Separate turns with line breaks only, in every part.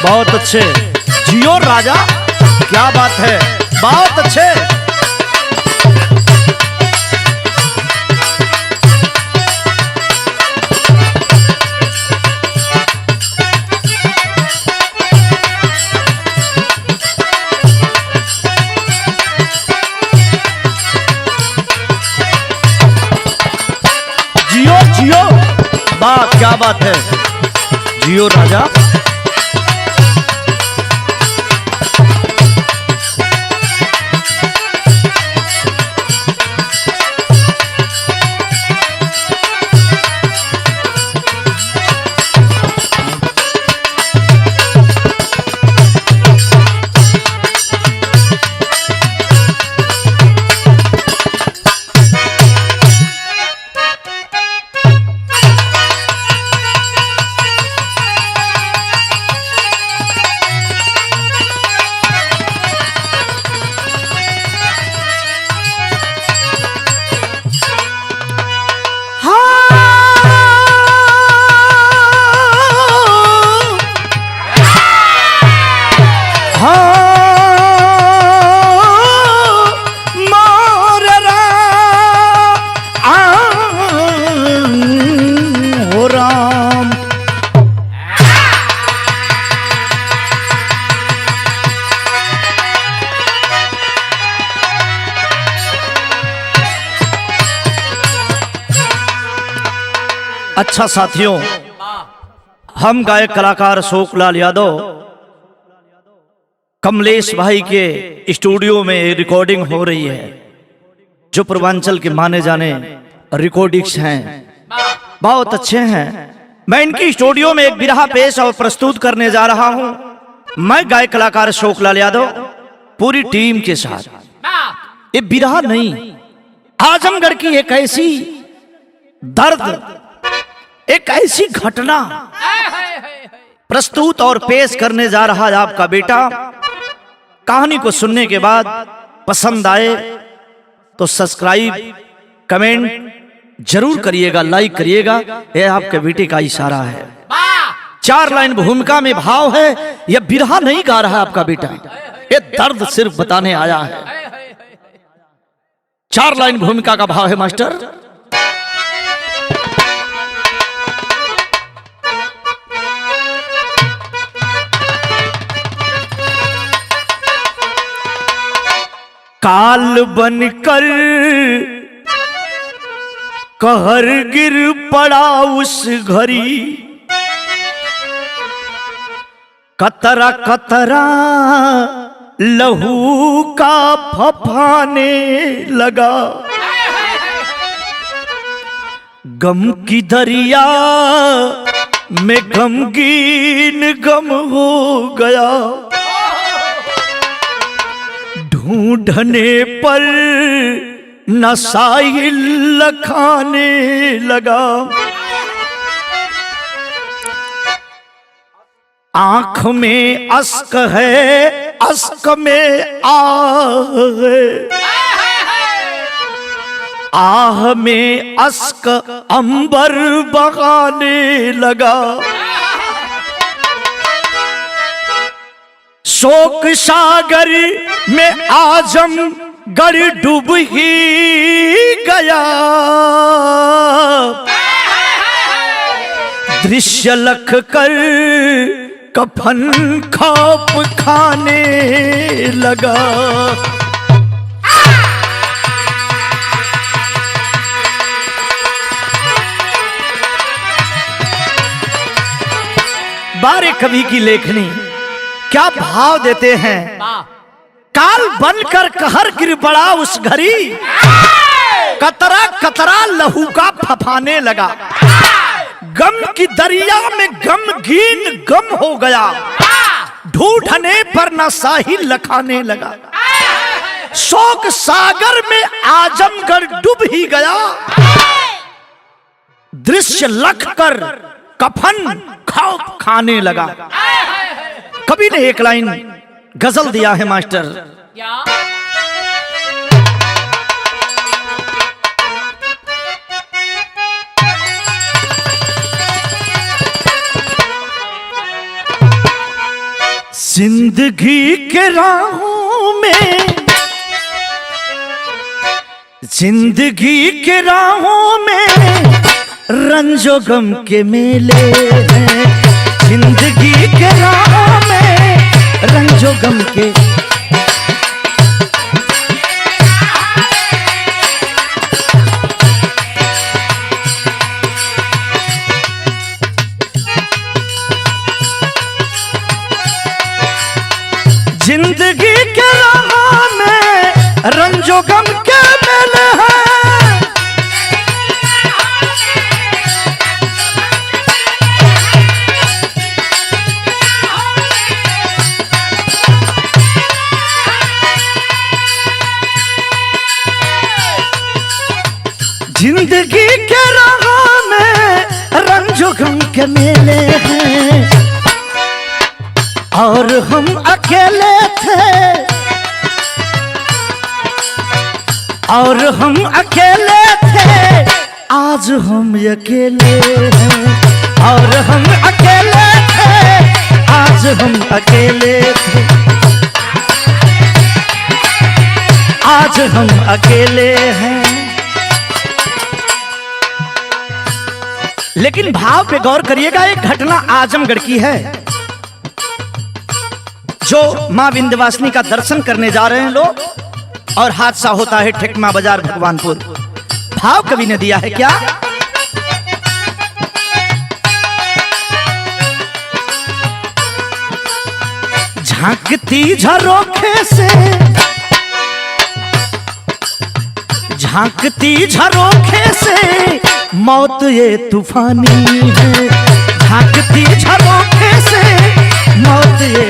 बहुत अच्छे जियो राजा, क्या बात है, बहुत अच्छे। जियो जियो, वाह क्या बात है, जियो राजा। अच्छा साथियों, हम गायक कलाकार अशोक लाल यादव कमलेश भाई के स्टूडियो में रिकॉर्डिंग हो रही है, जो पूर्वांचल के माने जाने रिकॉर्डिक्स हैं, बहुत अच्छे हैं। मैं इनकी स्टूडियो में एक बिरहा पेश और प्रस्तुत करने जा रहा हूं। मैं गायक कलाकार अशोक लाल यादव पूरी टीम के साथ। ये बिरहा नहीं, आजमगढ़ की एक ऐसी दर्द, एक ऐसी घटना प्रस्तुत और पेश करने जा रहा है आपका बेटा। कहानी को सुनने के बाद पसंद आए तो सब्सक्राइब कमेंट जरूर करिएगा, लाइक करिएगा, यह आपके बेटे का इशारा है। 4 लाइन भूमिका में भाव है, यह बिरहा नहीं गा रहा है आपका बेटा, यह दर्द सिर्फ बताने आया है। 4 लाइन भूमिका का भाव है मास्टर। काल बनकर कहर गिर पड़ा उस घड़ी, कतरा कतरा लहू का फफाने लगा। गम की दरिया में गमगीन गम हो गया, ढूंढने पर नसाइल लखाने लगा। आंख में अश्क है, अश्क में आह है, आह में अश्क अंबर बगाने लगा। शोक सागर में आजमगढ़ डूब ही गया, दृश्य लख कर कफन खाप खाने लगा। बारे कवि की लेखनी क्या भाव देते हैं। काल बनकर कहर गिर पड़ा उस घड़ी, कतरा कतरा लहू का फफाने लगा। गम की दरिया में गमगीन गम हो गया, ढूंढने पर न साहिल लखाने लगा। शोक सागर में आजमगढ़ डूब ही गया, दृश्य लख कर कफन खौफ खाने लगा। कवि ने एक लाइन गजल दिया है मास्टर, क्या? जिंदगी के राहों में, जिंदगी के राहों में रंजो गम के मेले हैं। जिंदगी के राहों में रंजो गम के, जिंदगी के राह में रंजो गम के मेले हैं। जिंदगी के राह में रंजो गम के मेले हैं और हम अकेले थे, और हम अकेले थे, आज हम अकेले हैं। और हम अकेले थे, आज हम अकेले थे, आज हम अकेले हैं। लेकिन भाव पे गौर करिएगा, एक घटना आजमगढ़ की है। जो मां विंध्यवासिनी का दर्शन करने जा रहे हैं लोग और हादसा होता है ठेकमा बाजार भगवानपुर। भाव कवि ने दिया है क्या? झांकती झरोखे से, झांकती झरोखे से मौत ये तूफानी है। झांकती झरोखे से मौत ये,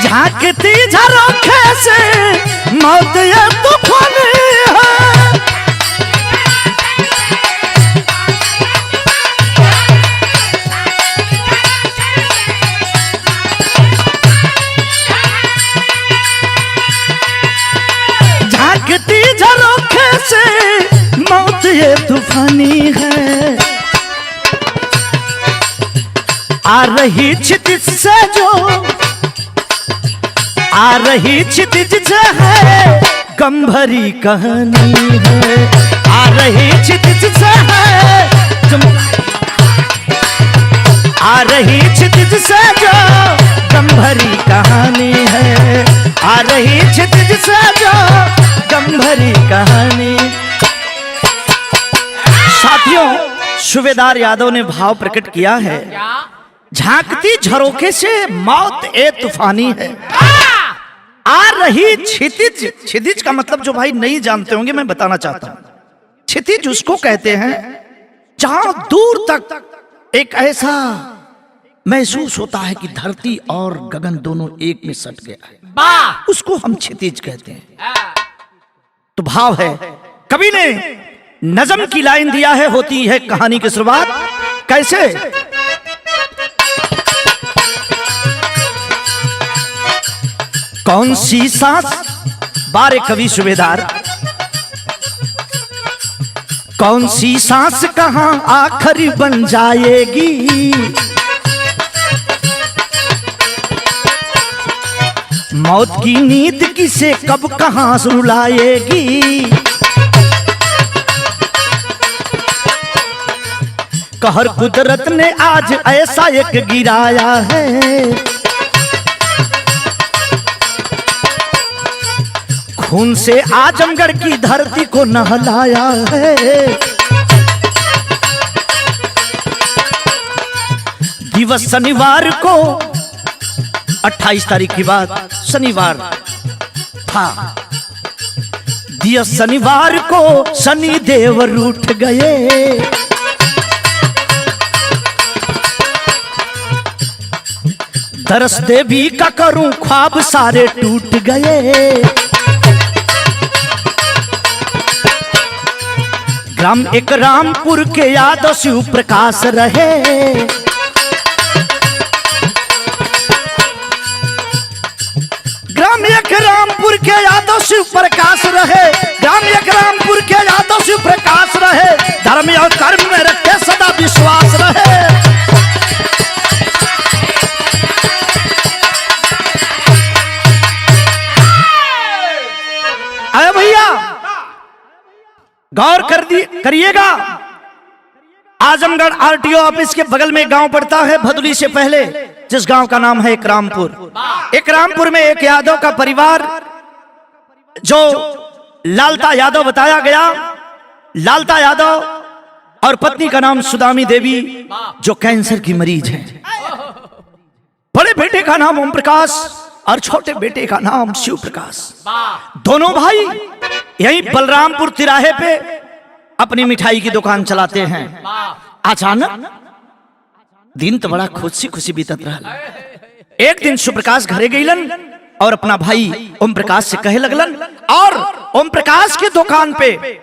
झांकती झरोखे से मौत ये तूफानी है। झांकती झरोखे से मौत ये तूफानी है। आ रही क्षितिज से जो, आ रही क्षितिज से है गम भरी कहानी है। आ रही क्षितिज से है, आ रही क्षितिज से जो गम भरी कहानी है। आ रही क्षितिज से जो गम भरी कहानी। साथियों, सूबेदार यादव ने भाव प्रकट किया है, झांकती झरोखे से मौत ए तूफानी है। आ रही क्षितिज, क्षितिज का मतलब जो भाई नहीं जानते होंगे मैं बताना चाहता हूं। क्षितिज उसको कहते हैं जहां दूर तक एक ऐसा महसूस होता है कि धरती और गगन दोनों एक में सट गया है, उसको हम क्षितिज कहते हैं। तो भाव है, कवि ने नज़म की लाइन दिया है, होती है कहानी की शुरुआत कैसे? कौन सी सांस, बारे कवि सूबेदार, कौन सी सांस कहां आखिरी बन जाएगी। मौत की नींद किसे कब कहां सुलाएगी। कहर कुदरत ने आज ऐसा एक गिराया है, खून से आजमगढ़ की धरती को नहलाया है। दिवस शनिवार को, 28 तारीख की बात, शनिवार था। दिवस शनिवार को शनि देव रूठ गए। दरस देवी का करूं ख्वाब सारे टूट गए। ग्राम एक रामपुर के यादव शिव प्रकाश रहे। यादव शिव प्रकाश रहे, ग्राम एक रामपुर के यादव शिव प्रकाश रहे, धर्म और कर्म में रखे सदा विश्वास रहे। अरे भैया गौर करिएगा, आजमगढ़ आरटीओ ऑफिस के बगल में गांव पड़ता है भदुली से पहले, जिस गांव का नाम है इकरामपुर। इकरामपुर में एक यादव का परिवार जो लालता यादव बताया गया, लालता यादव और पत्नी का नाम सुदामी देवी जो कैंसर की मरीज है। बड़े बेटे का नाम ओम प्रकाश और छोटे बेटे का नाम शिव प्रकाश। दोनों भाई यहीं बलरामपुर तिराहे पे अपनी मिठाई की दुकान चलाते हैं। अचानक दिन तो बड़ा खुशी खुशी बीतत रहा। एक दिन शिव प्रकाश घरे गईलन और अपना भाई ओम प्रकाश से कहे लगलन, और ओम प्रकाश की दुकान पे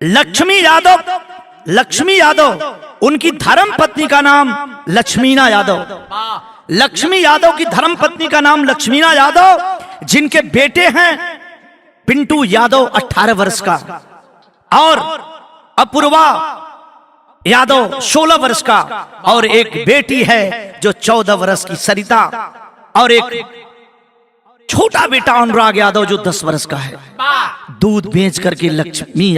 लक्ष्मी यादव उनकी धर्म पत्नी का नाम लक्ष्मीना यादव, लक्ष्मी यादव की धर्म पत्नी का नाम लक्ष्मीना यादव, जिनके बेटे हैं पिंटू यादव 18 वर्ष का और अपूर्वा यादव 16 वर्ष का, और एक बेटी है जो 14 वर्ष की सरिता, और एक छोटा बेटा अनुराग यादव जो 10 वर्ष का है। दूध बेच करके लक्ष्मी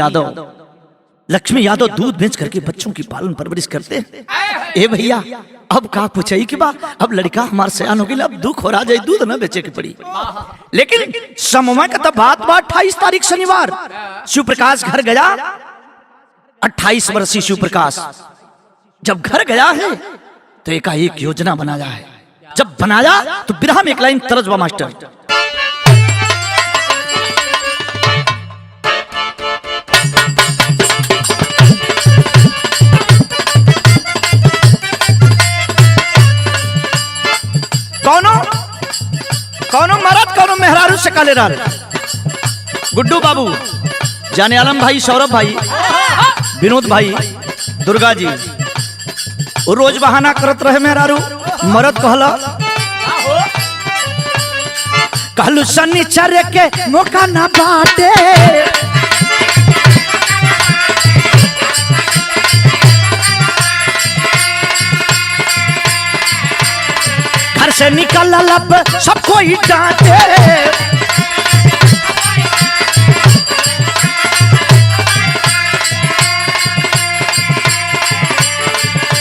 यादव दूध बेच करके बच्चों की पालन परवरिश करते हैं। ए भैया अब का पूछाई कि बा, अब लड़का हमारे सयान हो गया, अब दुख हो रहा जाए, दूध न बेचे की पड़ी। लेकिन समय का तो बात 28 तारीख शनिवार शिव प्रकाश घर गया। 28 वर्षीय शिव प्रकाश जब घर गया है तो एक योजना बनाया है। जब बनाया तो बिरहा में एक लाइन तरजबा मास्टर, कौनो मरद कौनो मेहरारू से काले राल, गुड्डू बाबू, जाने आलम भाई, सौरभ भाई, विनोद भाई, दुर्गा जी, रोज बहाना करत रहे मेहरारू। मरद कहलू शनिचर के मौका ना बाटे, घर से निकल लब सबको ही डांटे,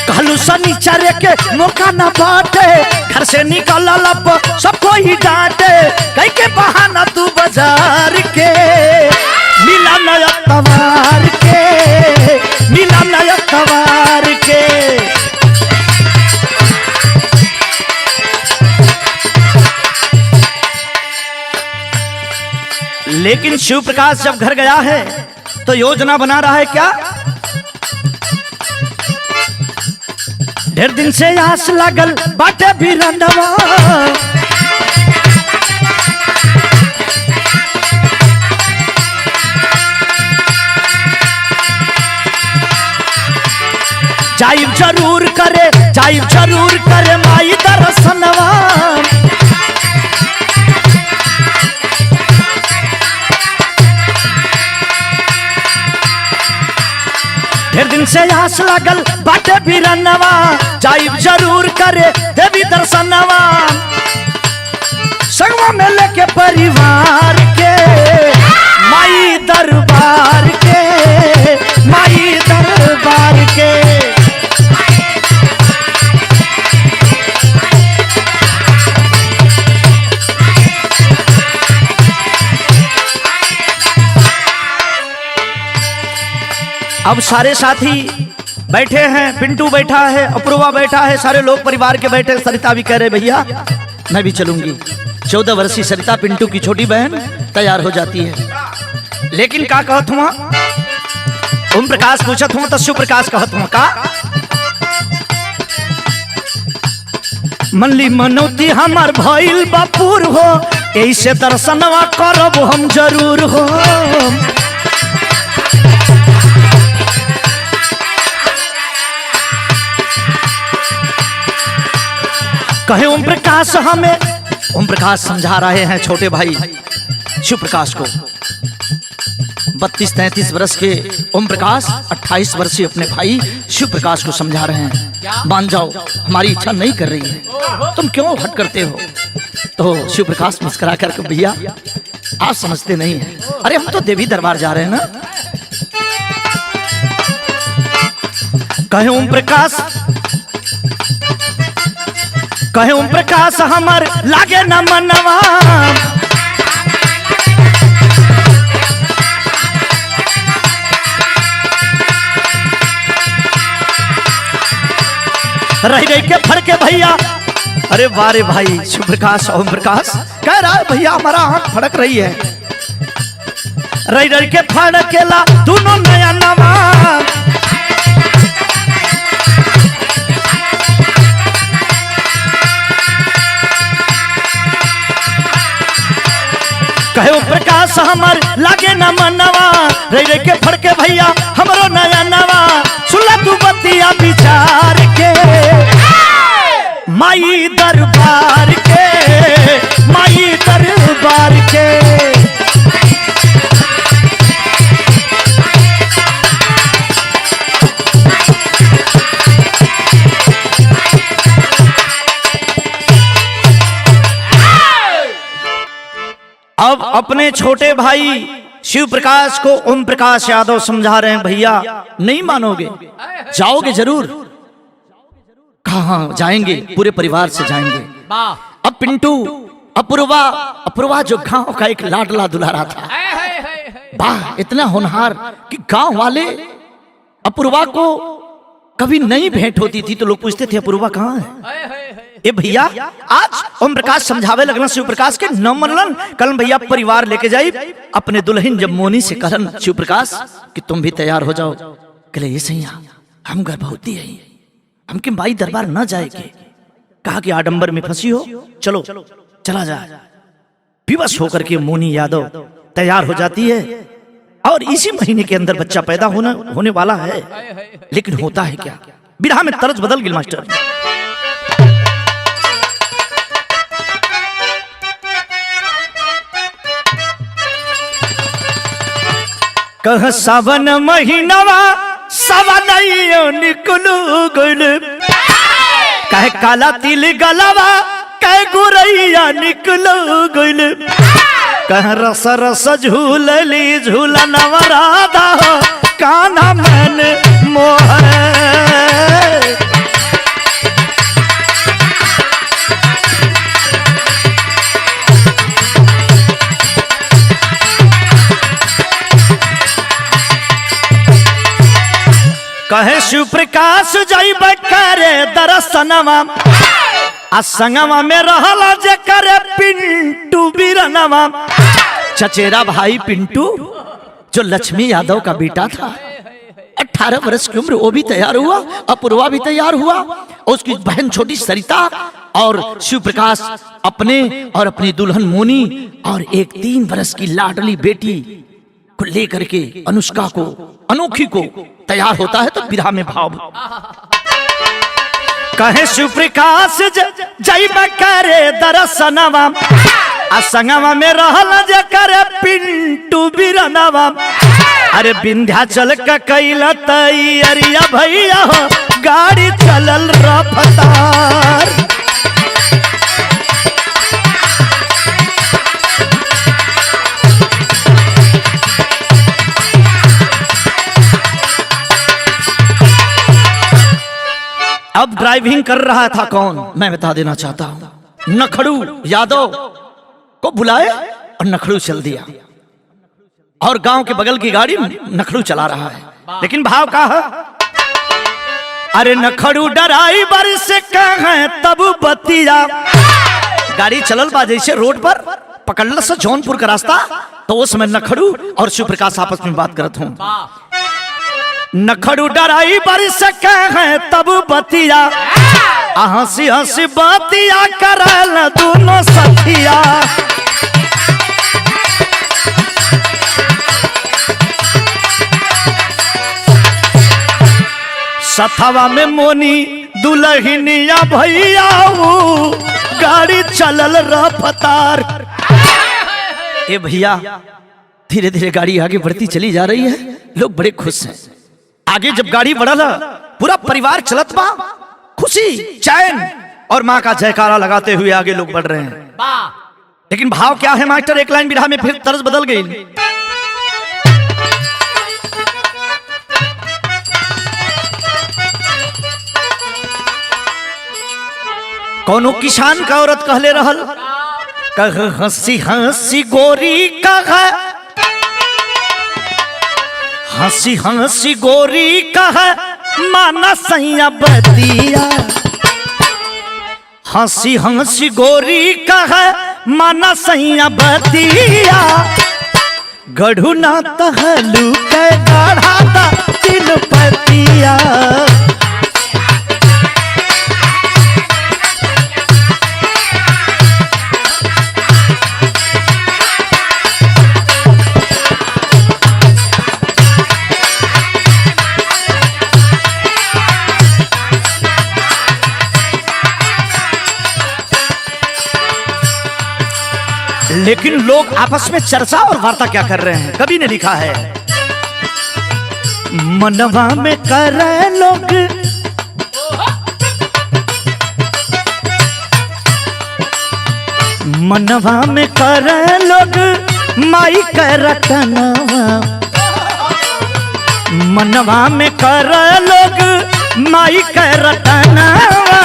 कहलू शनिचर के मौका न बाटे, घर से निकल लब सबको ही डांटे, कहीं के बहाना तू बाजार के मिला नया तवार के, मिला नया तवार के। लेकिन शिव प्रकाश जब घर गया है तो योजना बना रहा है क्या, ढेर दिन से आस लागल बाटे भी रंडवा, जाइब जरूर करे माई दर्शनवा, ढेर दिन से आस लागल बाटे भी रनवा, जाइब जरूर करे देवी दर्शनवा, संगवा में लेके परिवार के माई दरबार के, माई दरबार के। अब सारे साथी बैठे हैं, पिंटू बैठा है, अपूर्वा बैठा है, सारे लोग परिवार के बैठे। सरिता भी कह रहे भैया मैं भी चलूंगी। 14 वर्षीय सरिता पिंटू की छोटी बहन तैयार हो जाती है। लेकिन का कहत हुआ ओम प्रकाश पूछत हुआ तो शिव प्रकाश कहत हुआ का, मनली मनौती हमार भइल बापुर हो, ऐसे दर्शनवा करब हम जरूर हो। कहे ओम प्रकाश हमें, ओम प्रकाश समझा रहे हैं छोटे भाई शिव प्रकाश को। 32-33 वर्ष के ओम प्रकाश 28 वर्षीय अपने भाई शिव प्रकाश को समझा रहे हैं, मान जाओ हमारी इच्छा नहीं कर रही है, तुम क्यों हट करते हो। तो शिव प्रकाश मुस्कुरा कर, भैया आप समझते नहीं हैं, अरे हम तो देवी दरबार जा रहे हैं ना। कहे ओम प्रकाश, कहे ओम प्रकाश हमार लागे न मनवा, रह गई के फड़के भैया। अरे वारे भाई शिव प्रकाश ओम प्रकाश कह रहा है भैया हमारा आंख फड़क रही है। रह के फड़केला दोनों नया नवा, कहे ओम प्रकाश हमार लागे न मनवा, रह के फड़के भैया हमरो नया नवा। सुला तू बतिया विचार के माई दरबार के, माई दरबार के। अब अपने छोटे भाई शिव प्रकाश को ओम प्रकाश यादव समझा रहे हैं, भैया नहीं मानोगे, जाओगे जरूर। कहाँ जाएंगे, पूरे परिवार से जाएंगे। अब पिंटू अपूर्वा, अपूर्वा जो गांव का एक लाडला दुलारा था, वाह इतना होनहार कि गांव वाले अपूर्वा को कभी नहीं भेंट होती थी तो लोग पूछते थे अपूर्वा कहाँ है। ए भैया आज ओम प्रकाश समझावे लगना शिव प्रकाश के न मनलन, कल भैया परिवार लेके जाई अपने दुल्हन जब मोनी से कहन शिव प्रकाश कि तुम भी तैयार हो जाओ। कहले ये सही हम गर्भवती है, हम के माई दरबार न जाएगी। कहा कि आडंबर में फंसी हो, चलो चला जा। विवश होकर के मोनी यादव तैयार हो जाती है और इसी महीने के अंदर बच्चा पैदा होने वाला है। लेकिन होता है क्या, बिरहा में तर्ज बदल गई मास्टर। कह सावन महीनवा सवनइयो निकलू गइल, कहे काला तिल गलवा कहे गुरैया निकलू गइल, कह रस रस झूलली झूलनवा राधा कान्हा मन मोह। कहे शिव प्रकाश जाइब करे दर्शनवा, आ संगवा में रहला जे करे पिंटू बिरनवा। चचेरा भाई पिंटू जो लक्ष्मी यादव का बेटा था, 18 वर्ष की उम्र, वो भी तैयार हुआ, अपूर्वा भी तैयार हुआ, उसकी बहन छोटी सरिता और शिव प्रकाश अपने और अपनी दुल्हन मोनी और एक 3 वर्ष की लाडली बेटी को लेकर के अनुष्का को, अनोखी को तैयार होता है। तो विरहा में भाव कहे शिव प्रकाश जाइब करे दर्शनवा, आ संगवा में रहल जे करे पिंटू बिरनवा। अरे विंध्याचल का कैला तैयारिया भैया हो, गाड़ी चलल रफ्तार। अब ड्राइविंग कर रहा था कौन, मैं बता देना चाहता हूं। नखड़ू यादव को बुलाए और नखड़ू चल दिया, और गांव के बगल की गाड़ी नखड़ू चला रहा है। लेकिन भाव का है, अरे नखड़ू ड्राइवर से कहे तब बतिया। गाड़ी चलल बा जैसे रोड पर पकड़ल से जौनपुर का रास्ता, तो उस समय नखड़ू और शिव प्रकाश आपस में बात करत हूं। नखड़ू ड्राइवर से कहे तब बतिया, हंसी हंसी बतिया करल दोनों सखिया। सथवा में मोनी दुल्हनिया भैया, गाड़ी चलल रफ्तार। ए भैया, धीरे धीरे गाड़ी आगे बढ़ती चली जा रही है, लोग बड़े खुश हैं। आगे जब गाड़ी बढ़ल, पूरा परिवार चलत बा, खुशी चैन और माँ का जयकारा लगाते हुए आगे लोग बढ़ रहे हैं। लेकिन भाव क्या है मास्टर? एक लाइन बिरहा में फिर तर्ज बदल गई। कौनो किसान का औरत कहले रहल, कह हंसी हंसी गोरी कह, हंसी हंसी गोरी कह माना सैया बतिया, हंसी हंसी गोरी कह माना सैया बतिया, गढ़ू ना तहलू के गढ़ा दा तिल पतिया। लेकिन लोग आपस में चर्चा और वार्ता क्या कर रहे हैं? कवि ने लिखा है, मनवा में कर रहे लोग, मनवा में कर रहे लोग माई का रटनवा, मनवा में कर रहे लोग माई का रटनवा,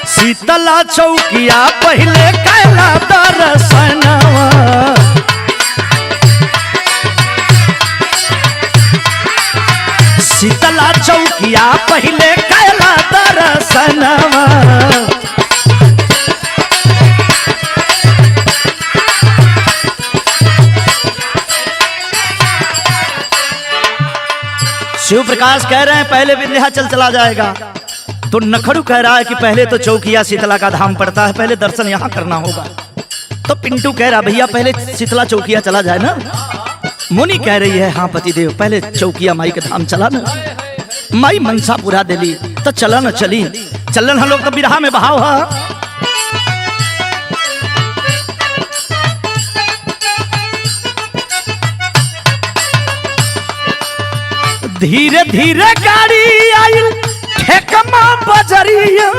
शीतला चौकिया पहले कैला दर्शनवा, शीतला चौकिया पहले कैला दर्शनवा। शिव प्रकाश कह रहे हैं पहले विंध्याचल चला जाएगा, तो नखड़ू कह रहा है कि पहले तो चौकिया शीतला का धाम पड़ता है, पहले दर्शन यहाँ करना होगा। तो पिंटू कह रहा भैया पहले शीतला चौकिया चला जाए ना। मुनि कह रही है हाँ पतिदेव पहले चौकिया माई के धाम चला ना, माई मनसा पूरा दिली तो चला न चली, चलन हम लोग तो बिरहा में बहाव है। धीरे धीरे गाड़ी आई ठेकमा बजरिया,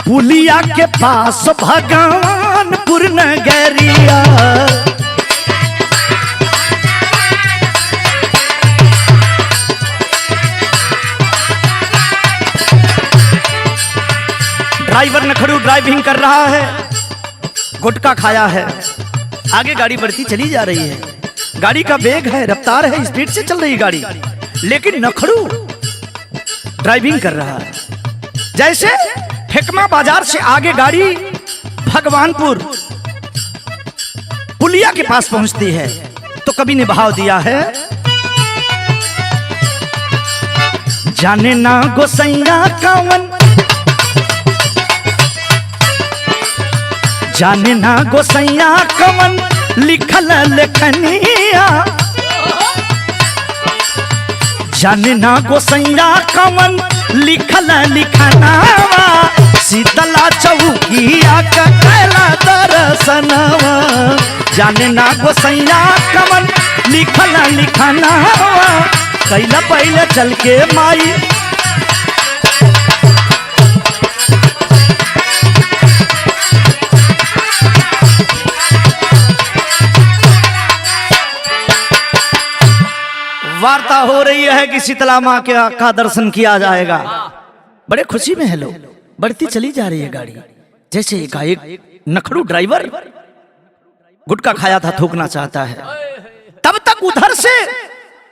पुलिया के पास भगवानपुर नगरिया, ड्राइवर नखड़ू ड्राइविंग कर रहा है, गुटखा खाया है, आगे गाड़ी बढ़ती चली जा रही है, गाड़ी का वेग है, रफ्तार है, स्पीड से चल रही गाड़ी, लेकिन नखड़ू ड्राइविंग कर रहा है। जैसे ठेकमा बाजार से आगे गाड़ी भगवानपुर पुलिया के पास पहुंचती है, तो कवि ने भाव दिया है, जाने ना गोसैया कवन, जाने ना गोसैया कवन लिखल लेखनिया, जाने ना गोसैया कवन लिखल लिखनावा, शीतला चौकिया का कैला दर्शनवा, जाने ना गोसैया कवन लिखल लिखनावा, कैला पहले चल के माई वार्ता हो रही है कि शीतला माँ का दर्शन किया जाएगा। बड़े खुशी में है लोग, बढ़ती चली जा रही है गाड़ी। जैसे एकाएक नखड़ू ड्राइवर गुटखा खाया था, थूकना चाहता है, तब तक उधर से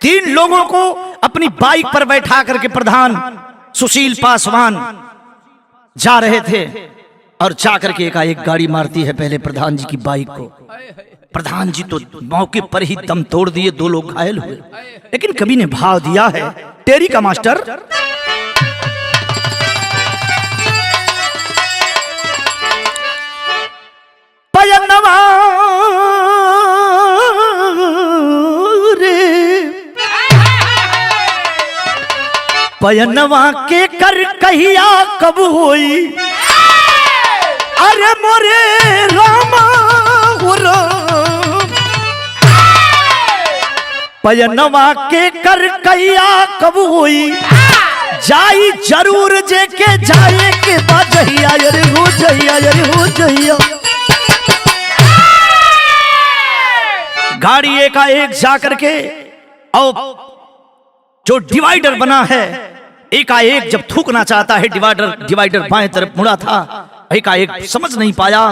3 लोगों को अपनी बाइक पर बैठा करके प्रधान सुशील पासवान जा रहे थे, और जाकर के एकाएक गाड़ी मारती है पहले प्रधान जी की बाइक को। प्रधान जी तो मौके पर ही दम तोड़ दिए, 2 लोग घायल हुए। लेकिन कवि ने भाव दिया है, टेरी का मास्टर, पयनवा रे पयनवा के कर कहिया कब होई, अरे मोरे रामा हो राम, पयनवा के कर कैया कब हुई, जाई जरूर जे के जाए के बाद जहिया अरे हो जहिया अरे हो जहिया। गाड़ी एकाएक जाकर के और जो डिवाइडर बना है एकाएक जब थूकना चाहता है, डिवाइडर बाएं तरफ मुड़ा था, एकाएक समझ नहीं पाया,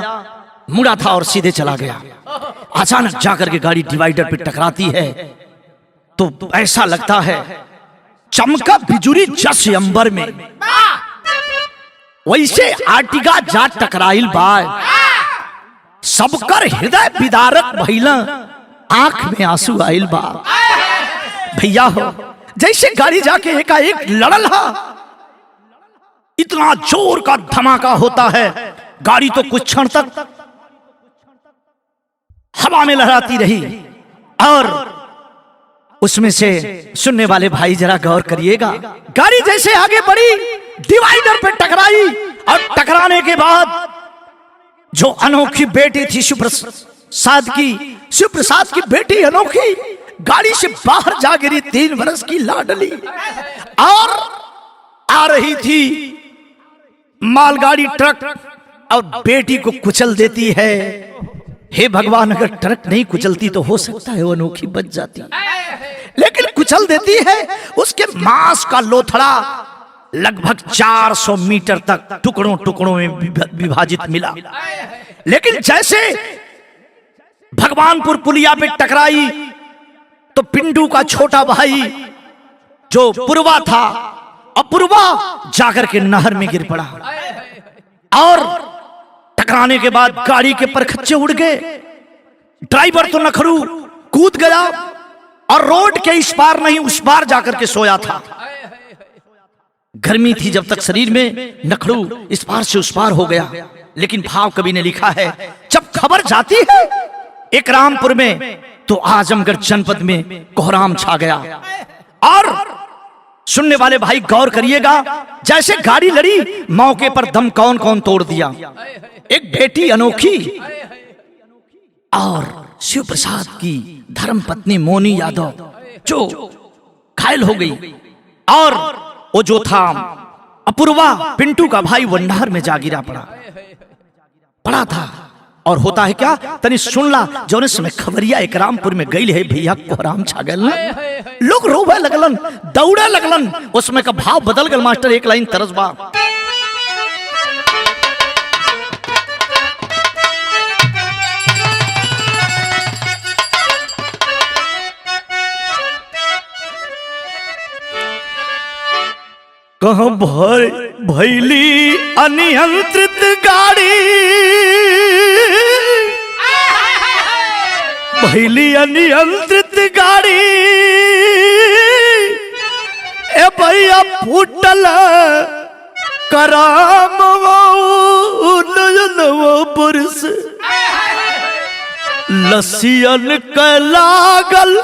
मुड़ा था और सीधे चला गया। अचानक जाकर के गाड़ी डिवाइडर पे टकराती है तो ऐसा लगता है चमका बिजुरी जस अंबर में, वैसे आर्टिगा जा टकराइल बाय, सबकर हृदय विदारक भइला, आंख में आंसू आइल बा। भैया हो जैसे गाड़ी जाके एकाएक लड़ल हा, इतना जोर का धमाका होता है, गाड़ी तो कुछ क्षण तक हवा में लहराती रही और उसमें से सुनने वाले भाई जरा गौर करिएगा, गाड़ी जैसे आगे बढ़ी डिवाइडर पे टकराई और टकराने के बाद जो अनोखी बेटी थी शिवप्रसाद की बेटी अनोखी गाड़ी से बाहर जा गिरी, 3 वर्ष की लाडली, और आ रही थी मालगाड़ी ट्रक और बेटी को कुचल देती है। हे भगवान, अगर ट्रक नहीं कुचलती तो हो सकता है वो अनोखी बच जाती, लेकिन कुचल देती है। उसके मांस का लोथड़ा लगभग 400 मीटर तक टुकड़ों टुकड़ों में विभाजित मिला, लेकिन जैसे भगवानपुर पुलिया पे टकराई तो पिंडू का छोटा भाई जो पूर्वा था, अपूर्वा जाकर के नहर में गिर पड़ा और टकराने के बाद गाड़ी के परखच्चे उड़ गए। ड्राइवर तो नखरू कूद गया और रोड के इस पार नहीं उस पार जाकर के सोया था। गर्मी थी जब तक शरीर में, नखरू इस पार से उस पार हो गया। लेकिन भाव कवि ने लिखा है, जब खबर जाती है एक रामपुर में तो आजमगढ़ जनपद में कोहराम छा गया। और सुनने वाले भाई गौर करिएगा, जैसे गाड़ी लड़ी मौके पर दम कौन कौन तोड़ दिया। एक बेटी अनोखी और शिव प्रसाद की धर्म पत्नी मोनी यादव जो घायल हो गई, और वो जो था अपूर्वा पिंटू का भाई वो नहर में जा गिरा पड़ा था। और होता है क्या, तनी सुन ला, जो समय खबरिया एक रामपुर में गई है भैया कोहराम छा गल, लोग रोवे लगलन, दौड़े लगलन। उसमें का भाव बदल गल मास्टर, एक लाइन तरस बा। कहाँ भैली अनियंत्रित गाड़ी, भैली अनियंत्रित गाड़ी, ए भैया फूटल कराम नयनवा बरस, लसियन के लागल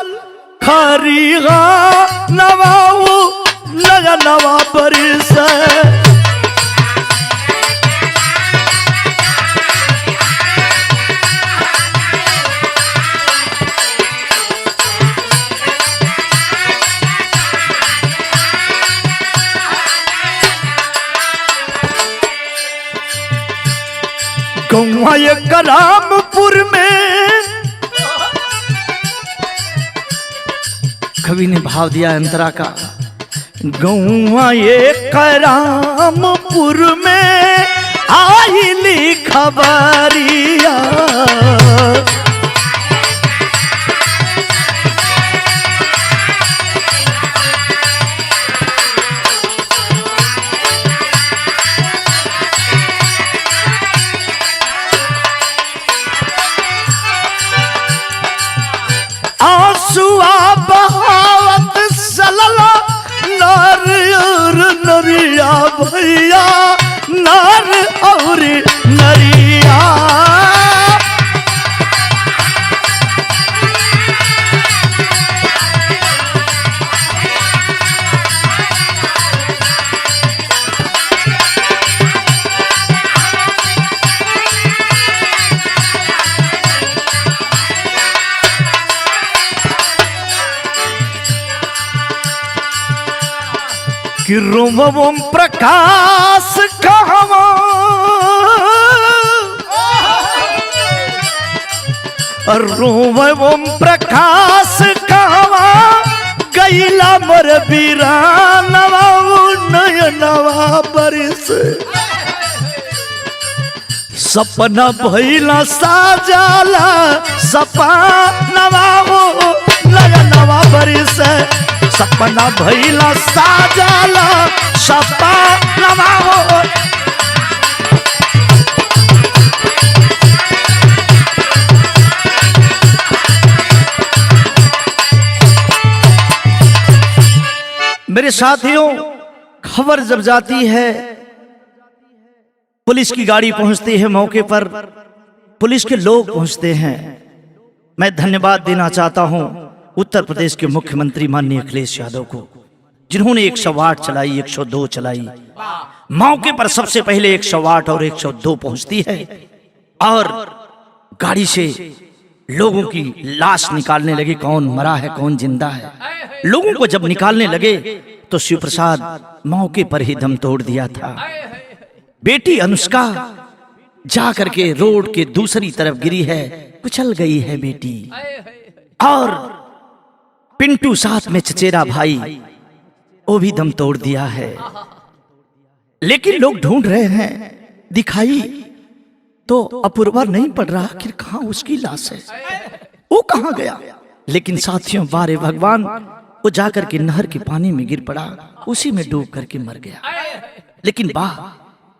खरीगा नवाऊ नयनवा बरस। गौवा एक रामपुर में, कवि ने भाव दिया अंतरा का, गौवा एक रामपुर में आईली खबरिया, आंसुआ बहावत सलला नार और नरिया भैया, नार और नरिया। कि रोम प्रकाश कहवा रोम प्रकाश कहवा गैला मोर बीरानवा नयनवा बरिस सपना भइला साजाला सपनवा नयनवा बरिस सपना भइला साजाला सपनवा मेरे साथियों, खबर जब जाती है, पुलिस की गाड़ी पहुंचती है मौके पर, पुलिस के लोग पहुंचते हैं। मैं धन्यवाद देना चाहता हूं उत्तर प्रदेश के मुख्यमंत्री माननीय अखिलेश यादव को, जिन्होंने 108 चलाई, 102 चलाई। मौके पर सबसे पहले 108 और 102 पहुंचती है और गाड़ी से लोगों की लाश निकालने लगे। कौन मरा है, कौन जिंदा है। लोगों को जब निकालने लगे तो शिव प्रसाद मौके पर ही दम तोड़ दिया था। बेटी अनुष्का जा करके रोड के दूसरी तरफ गिरी है, कुचल गई है बेटी। और पिंटू साथ में चचेरा भाई, वो भी दम तोड़ दिया है। लेकिन लोग ढूंढ रहे हैं, दिखाई तो अपूर्वा नहीं पड़ रहा, आखिर कहां उसकी लाश है, वो कहां गया। लेकिन साथियों, बारे भगवान, वो जाकर के नहर के पानी में गिर पड़ा, उसी में डूब करके मर गया। लेकिन वाह,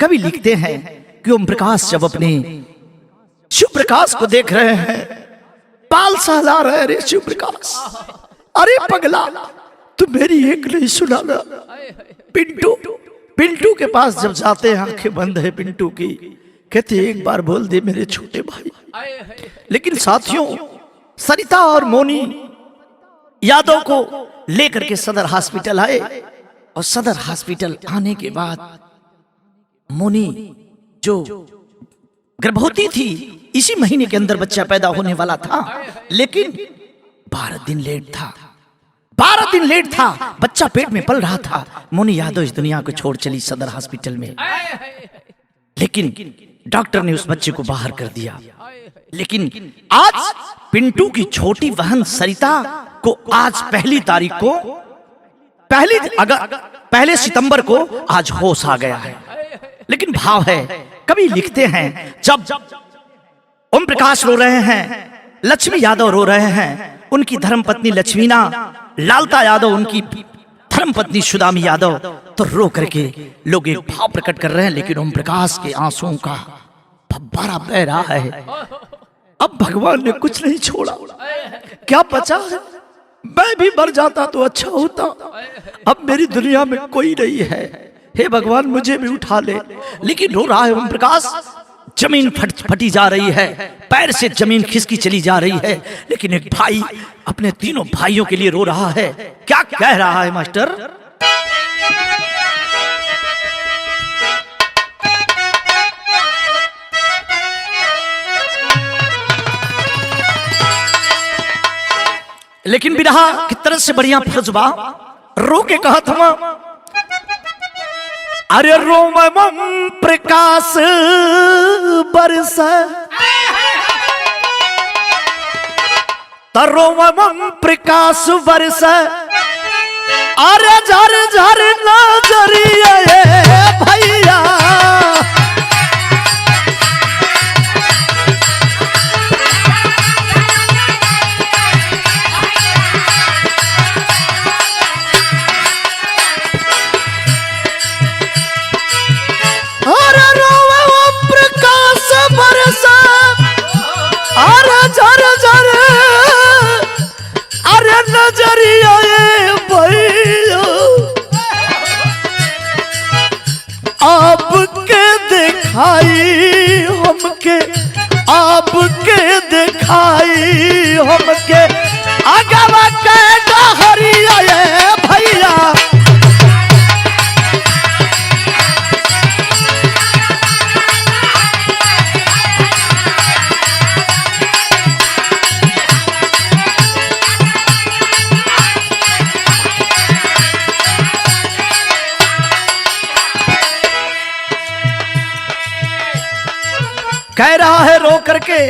कवि लिखते हैं कि ओम प्रकाश जब अपने शिव प्रकाश को देख रहे हैं, पाल सहला रहे, अरे शिव प्रकाश, अरे पगला, तू मेरी एक नहीं सुना ना। पिंटू के पास जब जाते हैं, आंखें बंद है पिंटू की, कहते एक बार बोल दे मेरे छोटे भाई। लेकिन साथियों, सरिता और मोनी यादव को लेकर के सदर हॉस्पिटल आए और सदर हॉस्पिटल आने के बाद मोनी जो गर्भवती थी, इसी महीने के अंदर बच्चा पैदा होने वाला था, लेकिन 12 दिन लेट था। 12 दिन लेट था, बच्चा पेट में पल रहा था। मोनी यादव इस दुनिया को छोड़ चली सदर हॉस्पिटल में, लेकिन डॉक्टर ने उस बच्चे को बाहर कर दिया। लेकिन आज पिंटू की छोटी बहन सरिता को आज पहले सितंबर को आज होश आ गया है। लेकिन भाव है, कभी लिखते हैं, जब ओम प्रकाश रो रहे हैं, लक्ष्मी यादव रो रहे हैं, उनकी धर्मपत्नी लक्ष्मीना, लालता यादव उनकी धर्मपत्नी सुदामी यादव, तो रो करके लोग एक भाव प्रकट कर रहे हैं। लेकिन ओम प्रकाश के आंसुओं का फव्वारा बह रहा है। अब भगवान ने कुछ नहीं छोड़ा, क्या बचा है? मैं भी मर जाता तो अच्छा होता। अब मेरी दुनिया में कोई नहीं है, हे भगवान मुझे भी उठा ले। लेकिन रो रहा है ओम प्रकाश, जमीन फटी जा रही है, पैर से जमीन खिसकी चली जा रही है। लेकिन एक भाई अपने तीनों भाइयों के लिए रो रहा है। क्या कह रहा है मास्टर? लेकिन बिरहा कितने से बढ़िया फर्जबा रो के कहा था, अरे रोम प्रकाश बरस रोम प्रकाश बरस, अरे झर झर नजरिया भैया, नजरिया भैया, आपके दिखाई हमके, आपके दिखाई हमके, आगवा के डहरिया भैया। कह रहा है रो करके,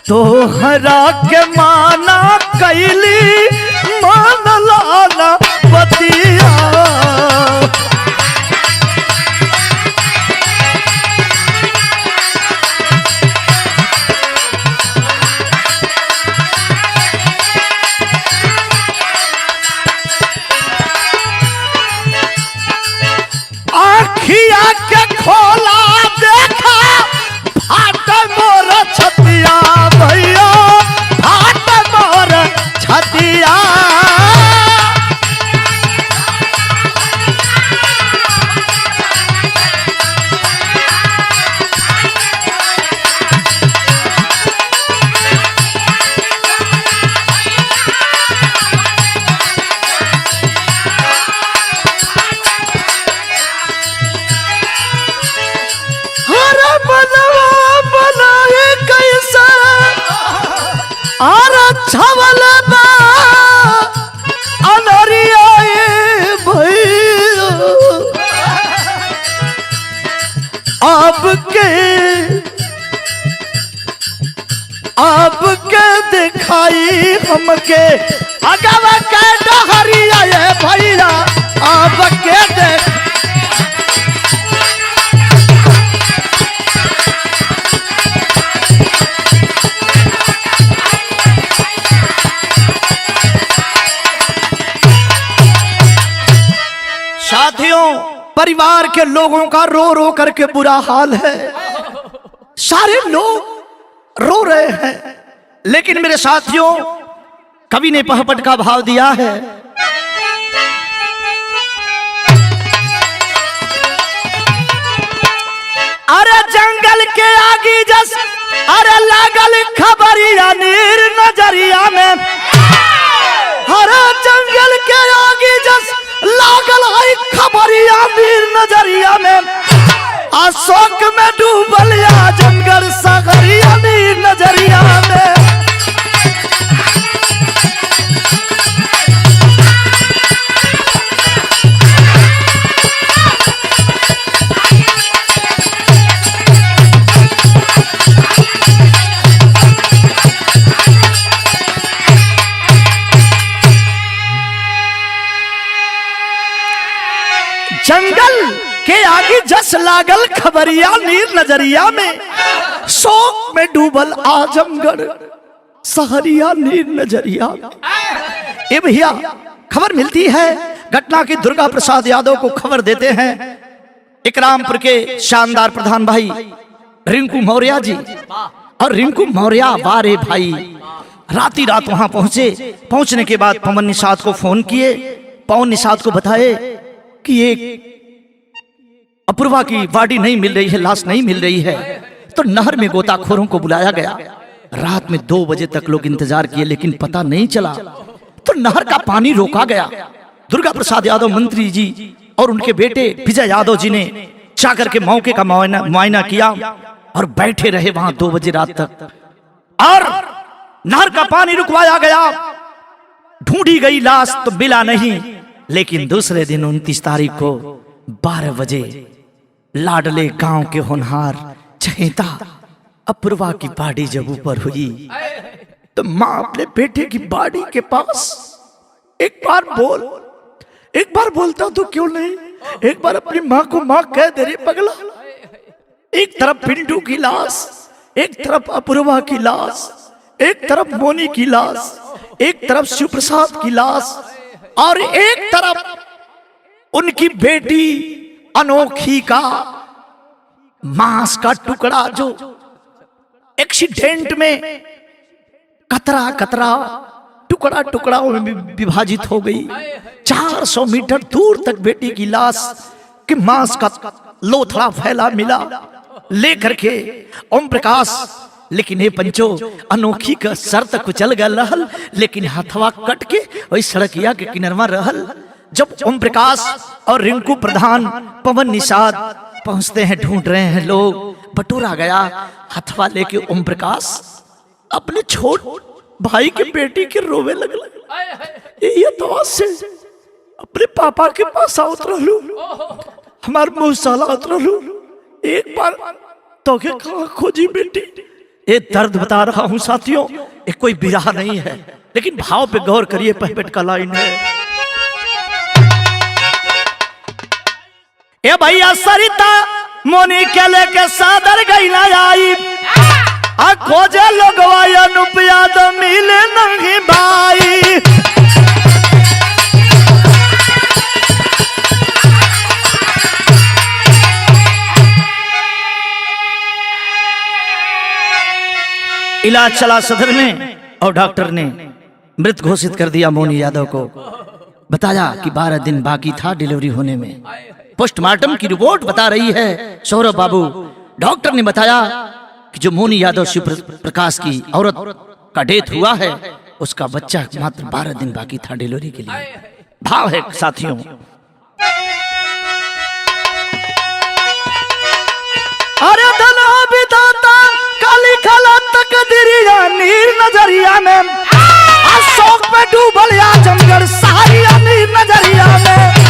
तो हरा के माना कैली मान लाना बतिया। आखिया के खोला देखा फाट मोर छतिया भैया, फाट मोर छतिया। छवल अनरिया भैया, अब के दिखाई हमके अगवा के डहरिया भैया, अब के देख। साथियों, परिवार के लोगों का रो रो करके बुरा हाल है, सारे लोग रो रहे हैं। लेकिन मेरे साथियों, कवि ने पहपट का भाव दिया है, अरे जंगल के आगे जस अरे लागल खबरिया नीर नजरिया में, अरे जंगल के आगे जस लागल है खबरिया नीर नजरिया में, अशोक में डूबल या जंगल सागरिया नीर नजरिया में। जंगल के आगे जस लागल खबरिया नीर नजरिया में, शोक में डूबल आजमगढ़ सहरिया नीर नजरिया। ए भैया, खबर मिलती है घटना की, दुर्गा प्रसाद यादव को खबर देते हैं इकरामपुर के शानदार प्रधान भाई रिंकू मौर्य जी। और रिंकू मौर्य वारे भाई राती रात वहां पहुंचे। पहुंचने के बाद पवन निषाद को फोन किए। पवन निषाद को बताए कि एक अपूर्वा की बॉडी नहीं मिल रही है, लाश नहीं मिल रही है। तो नहर में गोताखोरों को बुलाया गया। रात में 2 बजे तक लोग इंतजार किए, लेकिन पता नहीं चला। तो नहर का पानी रोका गया। दुर्गा प्रसाद यादव मंत्री जी और उनके बेटे विजय यादव जी ने जाकर के मौके का मुआयना किया और बैठे रहे वहां 2 बजे रात तक। और नहर का पानी रुकवाया गया। ढूंढी गई लाश तो मिला नहीं। लेकिन दूसरे दिन 29 तारीख को 12 बजे लाडले गांव के होनहार चहेता अपूर्वा की बॉडी जब ऊपर हुई तो मां अपने बेटे की बॉडी के पास एक बार बोलता तो क्यों नहीं, एक बार अपनी मां को मां कह दे रे पगला। एक तरफ पिंटू की लाश, एक तरफ अपूर्वा की लाश, एक तरफ मोनी की लाश, एक तरफ शिव प्रसाद की लाश, और एक तरफ उनकी बेटी अनोखी का मांस का टुकड़ा जो एक्सीडेंट में कतरा कतरा टुकड़ा टुकड़ा में विभाजित हो गई। 400 मीटर दूर तक बेटी की लाश के मांस का लोथड़ा फैला मिला लेकर के ओम प्रकाश। लेकिन ये पंचो अनोखी का सर तक कुचल गया रहल, लेकिन हथवा कट के वही सड़किया के किनरवा रहल। जब ओम प्रकाश और रिंकू प्रधान पवन निषाद पहुंचते हैं, ढूंढ रहे हैं लोग, बटोरा गया। हथवा लेके ओम प्रकाश अपने छोट भाई के बेटी के रोवे लगल। ये तो से अपने पापा के पास उतरलू, हमार मुँह साला उतरलू। एक बार तो के कहाँ खोजी बेटी? ये दर्द बता रहा हूं साथियों, ये कोई बिरहा नहीं है, लेकिन भाव पे गौर करिए। पहपेट का लाइन है, ए भैया सरिता मोनी के लेके सादर गई ना आई, आ खोजे लोगवा अनुपया तो मिले नहीं भाई। इलाज चला सदर में और डॉक्टर ने मृत घोषित कर दिया मोनी यादव को। बताया कि 12 दिन बाकी था डिलीवरी होने में। पोस्टमार्टम की रिपोर्ट बता रही है सौरभ बाबू, डॉक्टर ने बताया कि जो मोनी यादव शिव प्रकाश की औरत का डेथ हुआ है, उसका बच्चा मात्र 12 दिन बाकी था डिलीवरी के लिए। भाव है साथियों, अरे धना विधाता काली खला तकदीरिया नीर नजरिया में, अशोक पे डूबल या जमगढ़ सहारिया नीर नजरिया में।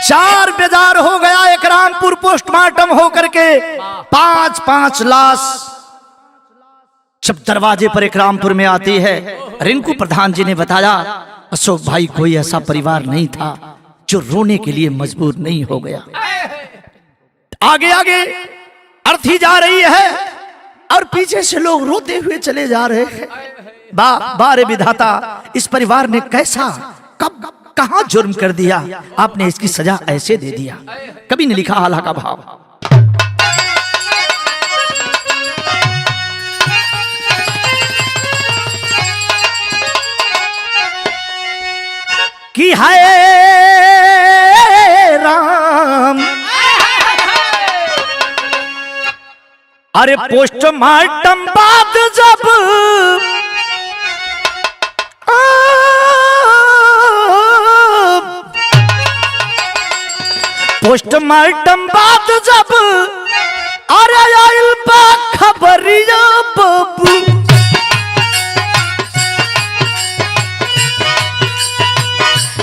जार बेजार हो गया एक रामपुर पोस्टमार्टम होकर के 5-5 लाश जब दरवाजे पर एक रामपुर में आती है। रिंकू प्रधान जी ने बताया अशोक भाई कोई ऐसा परिवार नहीं था जो रोने के लिए मजबूर नहीं हो गया। आगे आगे अर्थी जा रही है और पीछे से लोग रोते हुए चले जा रहे हैं। बारे विधाता, इस परिवार ने कैसा कब कहां जुर्म कर दिया, आपने इसकी सजा ऐसे दे दिया। कभी ने लिखा आला का भाव कि हाय राम, अरे पोस्टमार्टम बाद जब पोस्टमार्टम बाद जब अरे आइल बा खबरिया बाबू,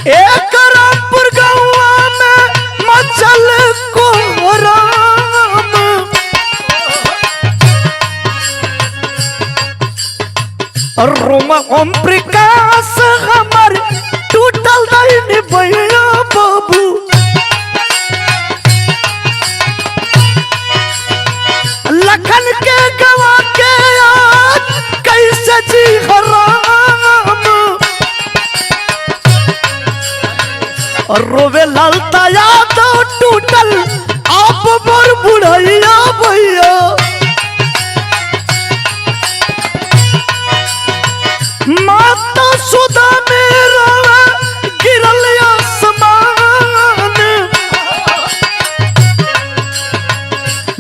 एक रामपुर गौवा में मचल कोहराम, रोम ओम प्रकाश हमर टूटल नहीं भैया बाबू। लखन के गवा के आज कैसे जी हराम, और रोवे लालता यादव टूटल आप मोर बुढ़ैया भैया। माता सुधा मेरा गिरल आसमान,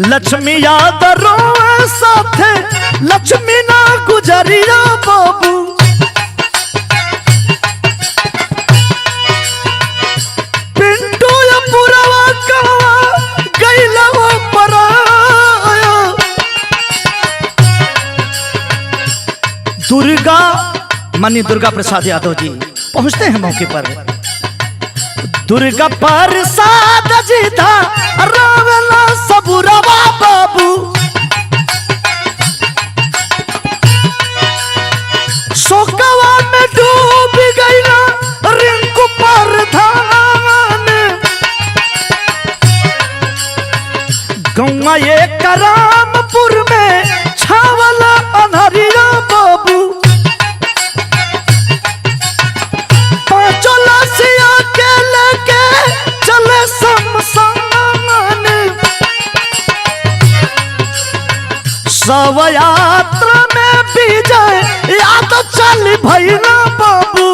लक्ष्मी यादव रोए साथे लक्ष्मी ना गुजरिया बाबू। पिंटू या पुरवा कवा गईला वो पराया, दुर्गा माननीय दुर्गा प्रसाद यादव जी पहुंचते हैं मौके पर। दुर्गा प्रसाद जी था रावला सबुरवा बाबू, शोकवा में डूब गई ना रिंकू प्रधान। गौवा ये रामपुर में छावला अनहरिया बाबू, के लेके चले शमशान, शव यात्रा में विजय याद चल भैया बाबू।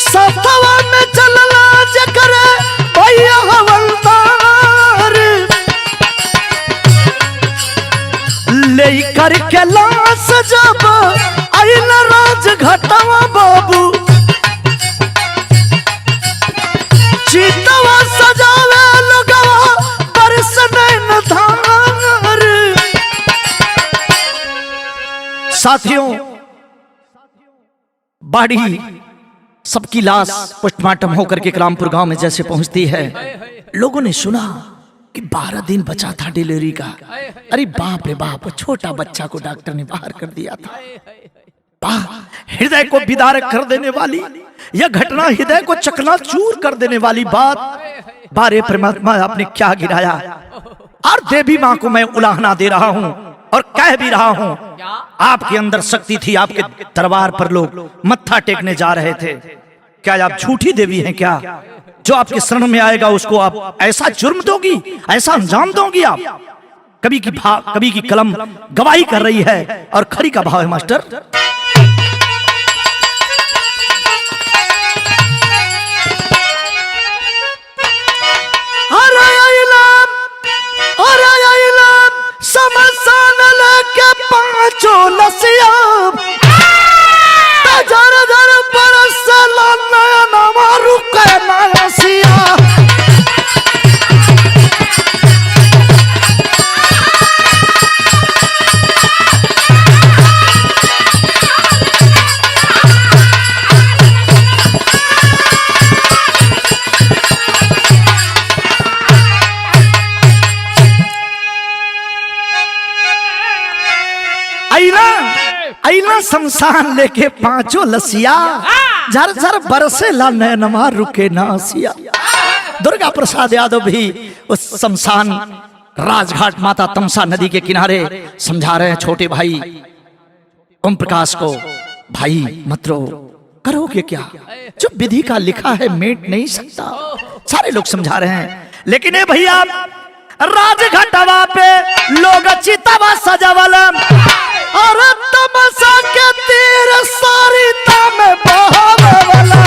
सफवा में चलला जकरे करके लाश जब आइल राज घटवा बाबू, चितवा सजावे लोगवा बरस नैन धार। साथियों, बाड़ी सबकी लाश पोस्टमार्टम होकर के रामपुर गांव में जैसे पहुंचती है, लोगों ने सुना कि 12 दिन बचा था डिलीवरी का। अरे बाप रे बाप, छोटा बच्चा को डॉक्टर ने बाहर कर दिया था। हृदय को विदारक कर देने वाली यह घटना, हृदय को चकनाचूर कर देने वाली बात। बारे परमात्मा आपने क्या गिराया। और देवी माँ को मैं उलाहना दे रहा हूँ और कह भी रहा हूँ, आपके अंदर शक्ति थी, आपके दरबार पर लोग मत्था टेकने जा रहे थे। क्या आप झूठी देवी हैं क्या? जो आपके शरण में आएगा उसको आप ऐसा जुर्म दोगी, ऐसा अंजाम दोगी आप? कवि की कलम गवाही कर रही है और खरी का भाव है मास्टर। समसान लेके पांचों लसिया, जर जर बरस नया नवा रुके नसिया। आईना शमशान लेके पांचों लसिया, झर झर बरसे ला नैनमा रुके नासिया। दुर्गा प्रसाद यादव भी उस शमशान राजघाट माता तमसा नदी के किनारे समझा रहे हैं छोटे भाई ओम प्रकाश को, भाई मत रो, करोगे क्या? जो विधि का लिखा है मेट नहीं सकता। सारे लोग समझा रहे हैं, लेकिन ये भैया राजघाटवा पे लोग चितवा सजावल और तमसा के तीर सारिता में बहावला।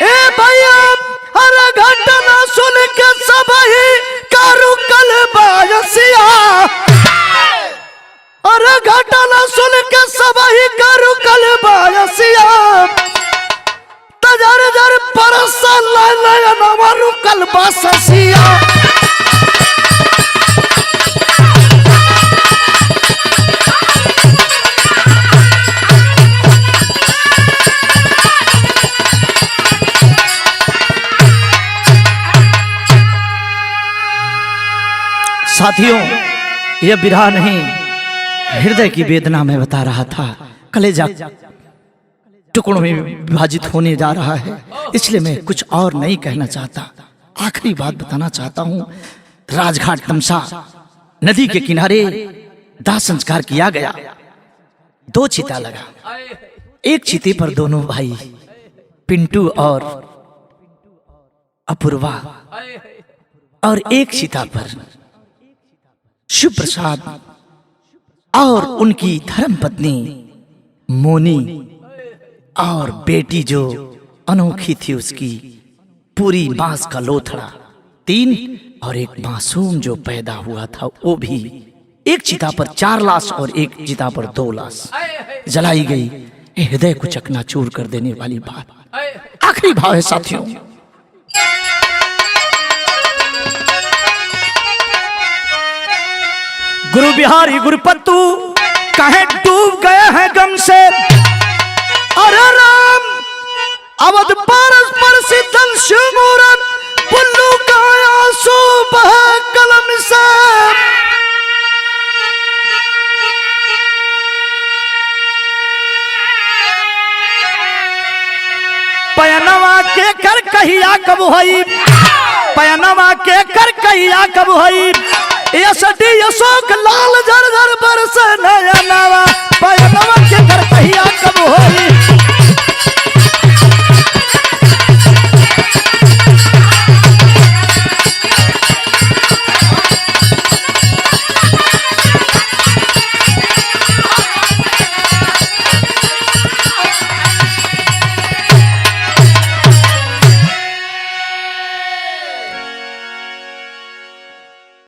ए भैया हर घटना सुन के सब ही कारू कल बायसिया, और घटना सुन के सब ही करू कल बायसिया। तजर जर परसा नया नवा रुकल बाससिया। साथियों, यह बिरहा नहीं, हृदय की वेदना में बता रहा था। कलेजा टुकड़ों में विभाजित होने जा रहा है, इसलिए मैं कुछ और नहीं कहना चाहता। आखिरी बात बताना चाहता हूँ। राजघाट तमसा नदी के किनारे दाह संस्कार किया गया। 2 चिता लगा, एक चिते पर दोनों भाई पिंटू और अपूर्वा, और एक चिता पर शिव प्रसाद और उनकी धर्म पत्नी मोनी और बेटी जो अनोखी थी उसकी पूरी बांस का लोथड़ा 3, और एक मासूम जो पैदा हुआ था वो भी। एक चिता पर 4 लाश और एक चिता पर 2 लाश जलाई गई। हृदय को चकनाचूर कर देने वाली बात। आखिरी भाव है साथियों, गुरु बिहारी गुरुपत्तू कहे डूब गए हैं गम से। अरे राम अवध पारस पर शीतल शिवमूरत, पुल्लू का आंसू बहे कलम से। पयनवा के कर कहिया कब होई, पयनवा के कर कहिया कब होई। यसटी अशोक लाल झर झर बरसे